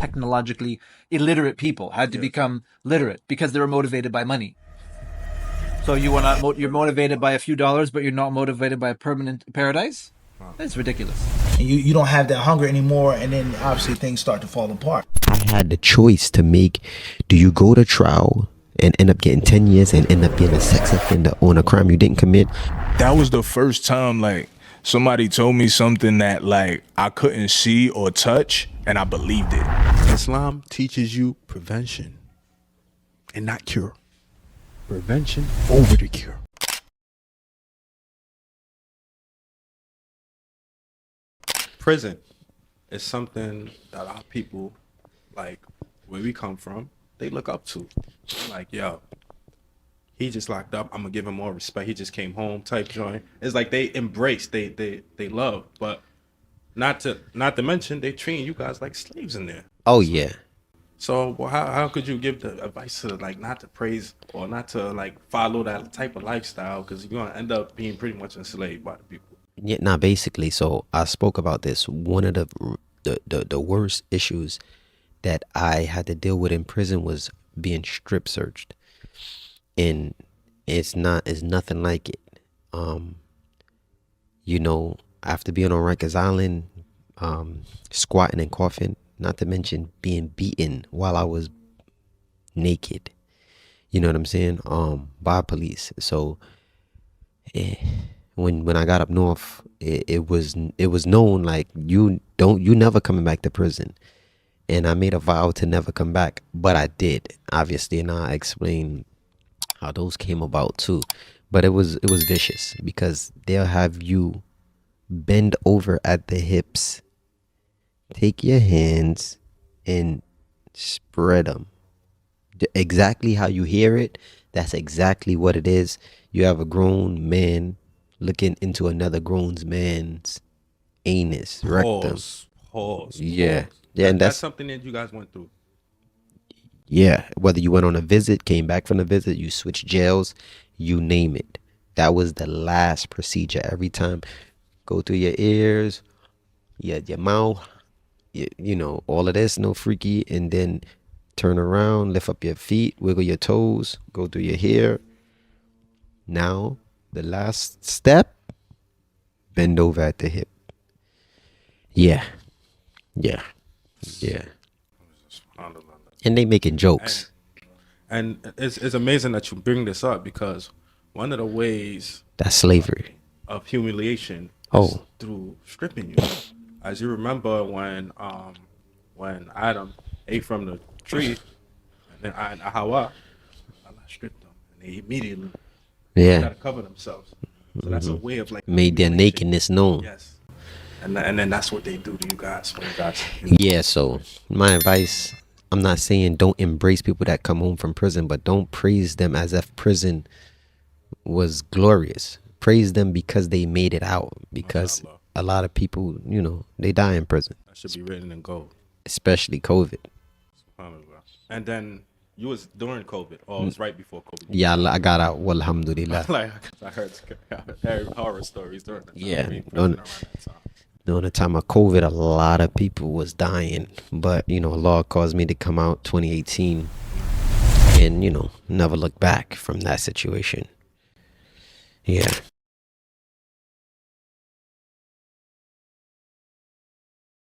technologically illiterate people had to become literate because they were motivated by money. So you're motivated by a few dollars, but you're not motivated by a permanent paradise? That's ridiculous. And you don't have that hunger anymore, and then obviously things start to fall apart. I had the choice to make. Do you go to trial and end up getting 10 years and end up being a sex offender on a crime you didn't commit? That was the first time, like, somebody told me something that, like, I couldn't see or touch, and I believed it. Islam teaches you prevention and not cure. Prevention over the cure. Prison is something that a lot of people, like, where we come from, they look up to. Like, yo, he just locked up, I'm gonna give him more respect. He just came home type joint. It's like they embrace, they love, but not to mention they treating you guys like slaves in there. Oh yeah. So well, how could you give the advice to, like, not to praise or not to, like, follow that type of lifestyle, because you're gonna end up being pretty much enslaved by the people. Yeah, nah, basically, so I spoke about this. One of the worst issues that I had to deal with in prison was being strip searched. And it's nothing like it. You know, after being on Rikers Island, squatting and coughing, not to mention being beaten while I was naked. You know what I'm saying? By police. So when I got up north, it was known, like, you never coming back to prison. And I made a vow to never come back, but I did, obviously, and I'll explain how those came about too. But it was vicious, because they'll have you bend over at the hips, take your hands and spread them exactly how you hear it. That's exactly what it is. You have a grown man looking into another grown man's anus, rectum. Pause. Yeah. Yeah, and that's something that you guys went through. Yeah, whether you went on a visit, came back from the visit, you switched jails, you name it. That was the last procedure every time. Go through your ears, your mouth, you know, all of this, no freaky, and then turn around, lift up your feet, wiggle your toes, go through your hair. Now, the last step, bend over at the hip. Yeah. And they making jokes. And it's amazing that you bring this up, because one of the ways That's slavery of humiliation is through stripping you. As you remember when Adam ate from the tree, and then Hawa, Allah stripped them, and they immediately got to cover themselves. So that's a way of, like, made their nakedness known. Yes. And then that's what they do to you guys when you guys. Yeah, so my advice, I'm not saying don't embrace people that come home from prison, but don't praise them as if prison was glorious. Praise them because they made it out, because a lot of people, you know, they die in prison. That should be written in gold. Especially COVID. And then you was during COVID, or it was right before COVID? Yeah, I got out, well, alhamdulillah. Like, I heard horror stories during that time. Yeah, During the time of COVID, a lot of people was dying, but, you know, Allah caused me to come out 2018 and, you know, never look back from that situation. Yeah.